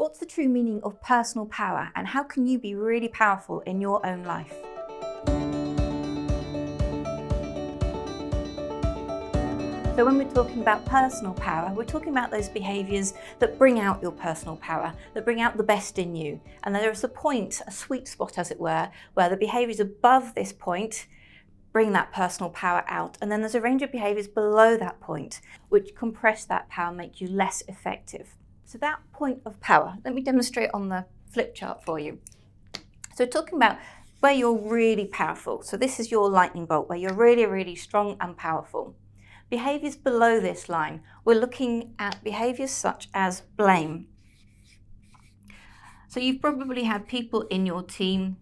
What's the true meaning of personal power, and how can you be really powerful in your own life? So when we're talking about personal power, we're talking about those behaviours that bring out your personal power, that bring out the best in you. And there is a point, a sweet spot as it were, where the behaviours above this point bring that personal power out. And then there's a range of behaviours below that point, which compress that power, make you less effective. So that point of power, let me demonstrate on the flip chart for you. So talking about where you're really powerful. So this is your lightning bolt, where you're really, really strong and powerful. Behaviours below this line, we're looking at behaviours such as blame. So you've probably had people in your team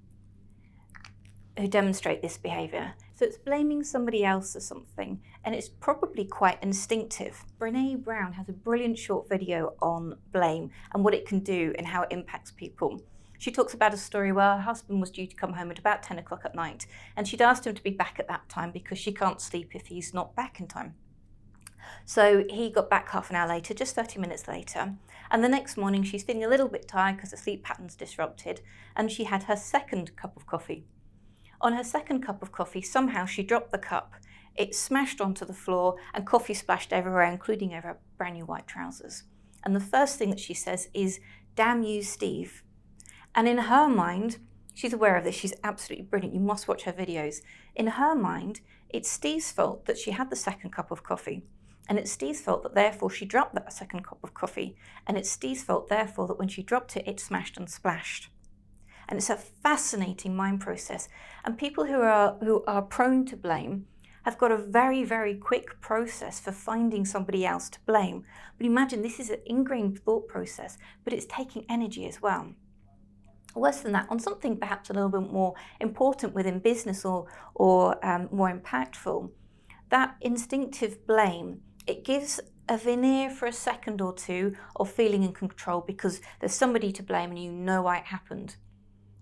who demonstrate this behaviour. So it's blaming somebody else for something, and it's probably quite instinctive. Brené Brown has a brilliant short video on blame and what it can do and how it impacts people. She talks about a story where her husband was due to come home at about 10 o'clock at night, and she'd asked him to be back at that time because she can't sleep if he's not back in time. So he got back half an hour later, just 30 minutes later, and the next morning she's feeling a little bit tired because the sleep pattern's disrupted, and she had her second cup of coffee. On her second cup of coffee, somehow she dropped the cup. It smashed onto the floor and coffee splashed everywhere, including over her brand new white trousers. And the first thing that she says is, "Damn you, Steve." And in her mind, she's aware of this, she's absolutely brilliant, you must watch her videos. In her mind, it's Steve's fault that she had the second cup of coffee. And it's Steve's fault that therefore she dropped that second cup of coffee. And it's Steve's fault therefore that when she dropped it, it smashed and splashed. And it's a fascinating mind process. And people who are prone to blame have got a very, very quick process for finding somebody else to blame. But imagine this is an ingrained thought process, but it's taking energy as well. Worse than that, on something perhaps a little bit more important within business or more impactful, that instinctive blame, it gives a veneer for a second or two of feeling in control because there's somebody to blame and you know why it happened.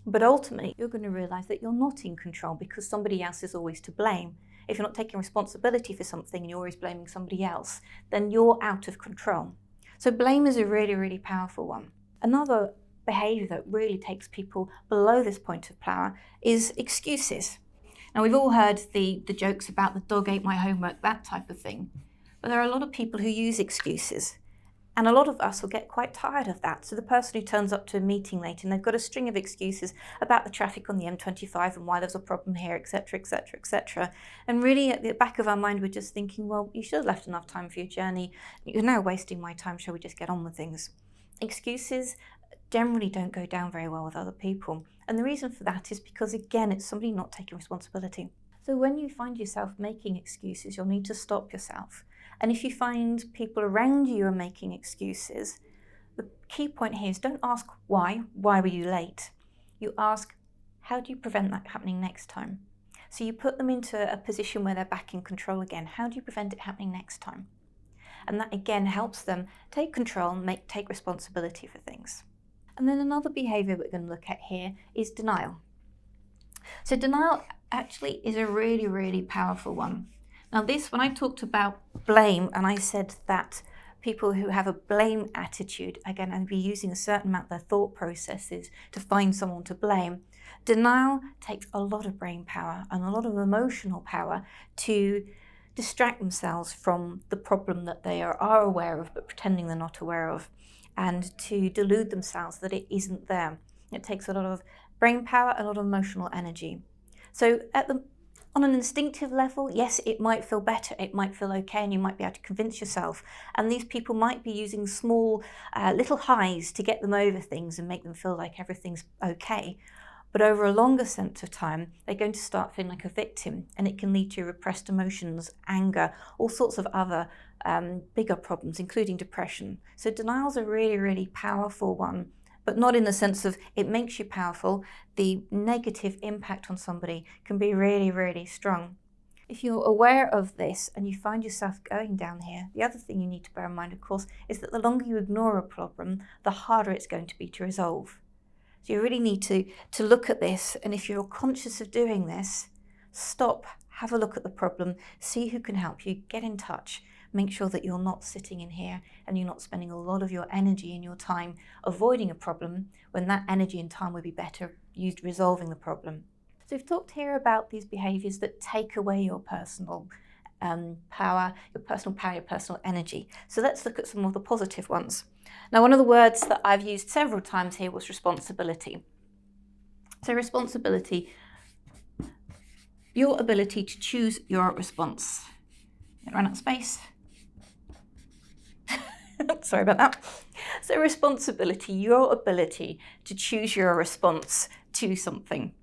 But ultimately, you're going to realise that you're not in control because somebody else is always to blame. If you're not taking responsibility for something and you're always blaming somebody else, then you're out of control. So blame is a really, really powerful one. Another behaviour that really takes people below this point of power is excuses. Now, we've all heard the jokes about the dog ate my homework, that type of thing. But there are a lot of people who use excuses. And a lot of us will get quite tired of that. So the person who turns up to a meeting late and they've got a string of excuses about the traffic on the M25 and why there's a problem here, etc., etc., etc. And really at the back of our mind, we're just thinking, well, you should have left enough time for your journey. You're now wasting my time. Shall we just get on with things? Excuses generally don't go down very well with other people. And the reason for that is because, again, it's somebody not taking responsibility. So when you find yourself making excuses, you'll need to stop yourself. And if you find people around you are making excuses, the key point here is don't ask why were you late? You ask, how do you prevent that happening next time? So you put them into a position where they're back in control again. How do you prevent it happening next time? And that again helps them take control and take responsibility for things. And then another behaviour we're going to look at here is denial. So denial actually is a really, really powerful one. Now this, when I talked about blame and I said that people who have a blame attitude, again, I'd be using a certain amount of their thought processes to find someone to blame. Denial takes a lot of brain power and a lot of emotional power to distract themselves from the problem that they are aware of but pretending they're not aware of, and to delude themselves that it isn't there. It takes a lot of brain power, a lot of emotional energy. So on an instinctive level, yes, it might feel better, it might feel okay, and you might be able to convince yourself. And these people might be using small little highs to get them over things and make them feel like everything's okay. But over a longer sense of time, they're going to start feeling like a victim, and it can lead to repressed emotions, anger, all sorts of other bigger problems, including depression. So denial's a really, really powerful one, but not in the sense of it makes you powerful. The negative impact on somebody can be really, really strong. If you're aware of this and you find yourself going down here, the other thing you need to bear in mind, of course, is that the longer you ignore a problem, the harder it's going to be to resolve. So you really need to look at this, and if you're conscious of doing this, stop, have a look at the problem, see who can help you, get in touch. Make sure that you're not sitting in here and you're not spending a lot of your energy and your time avoiding a problem when that energy and time would be better used resolving the problem. So we've talked here about these behaviours that take away your personal power, your personal energy. So let's look at some of the positive ones. Now, one of the words that I've used several times here was responsibility. So responsibility, your ability to choose your response. Run out of space. Sorry about that. So responsibility, your ability to choose your response to something.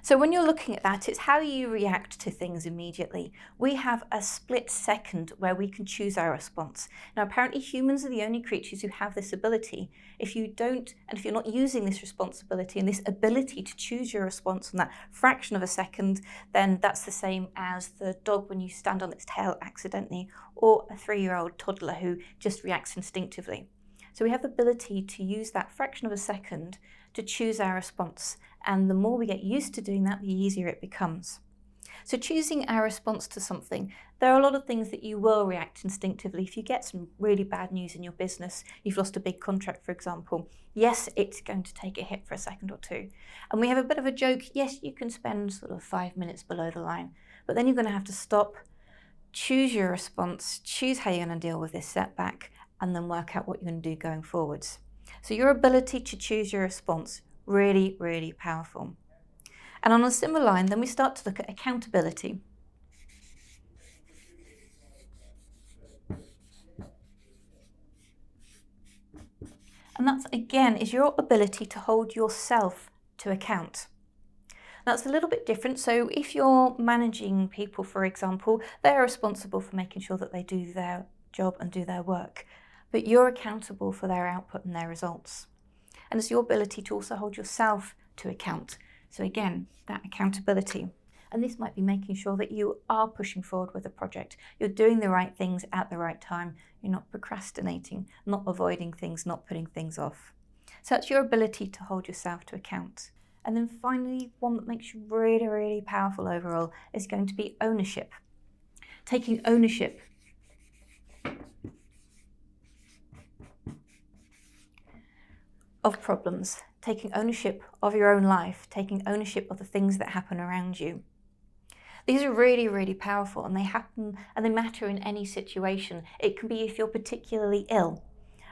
So when you're looking at that, it's how you react to things immediately. We have a split second where we can choose our response. Now, apparently humans are the only creatures who have this ability. If you don't, and if you're not using this responsibility and this ability to choose your response in that fraction of a second, then that's the same as the dog when you stand on its tail accidentally, or a 3-year-old toddler who just reacts instinctively. So we have the ability to use that fraction of a second to choose our response. And the more we get used to doing that, the easier it becomes. So choosing our response to something, there are a lot of things that you will react instinctively. If you get some really bad news in your business, you've lost a big contract, for example, yes, it's going to take a hit for a second or two. And we have a bit of a joke, yes, you can spend sort of 5 minutes below the line, but then you're going to have to stop, choose your response, choose how you're going to deal with this setback, and then work out what you're going to do going forwards. So your ability to choose your response, really, really powerful. And on a similar line, then we start to look at accountability. And that's, again, is your ability to hold yourself to account. That's a little bit different. So if you're managing people, for example, they're responsible for making sure that they do their job and do their work, but you're accountable for their output and their results. And it's your ability to also hold yourself to account. So again, that accountability. And this might be making sure that you are pushing forward with a project. You're doing the right things at the right time. You're not procrastinating, not avoiding things, not putting things off. So that's your ability to hold yourself to account. And then finally, one that makes you really, really powerful overall is going to be ownership. Taking ownership. Of problems, taking ownership of your own life, taking ownership of the things that happen around you. These are really, really powerful, and they happen and they matter in any situation. It can be if you're particularly ill,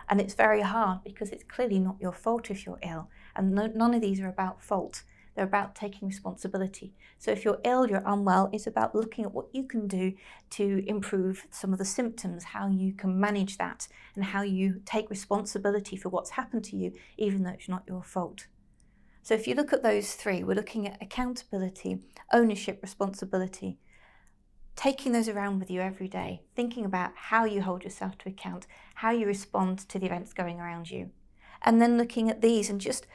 and it's very hard because it's clearly not your fault if you're ill, and none of these are about fault. They're about taking responsibility. So if you're ill, you're unwell, it's about looking at what you can do to improve some of the symptoms, how you can manage that, and how you take responsibility for what's happened to you, even though it's not your fault. So if you look at those three, we're looking at accountability, ownership, responsibility, taking those around with you every day, thinking about how you hold yourself to account, how you respond to the events going around you, and then looking at these and just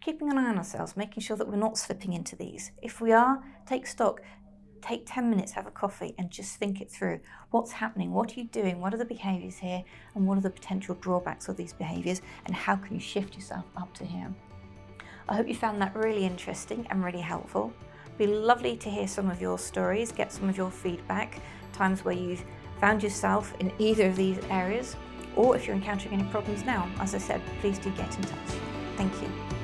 keeping an eye on ourselves, making sure that we're not slipping into these. If we are, take stock, take 10 minutes, have a coffee and just think it through. What's happening? What are you doing? What are the behaviours here? And what are the potential drawbacks of these behaviours? And how can you shift yourself up to here? I hope you found that really interesting and really helpful. It'd be lovely to hear some of your stories, get some of your feedback, times where you've found yourself in either of these areas, or if you're encountering any problems now. As I said, please do get in touch. Thank you.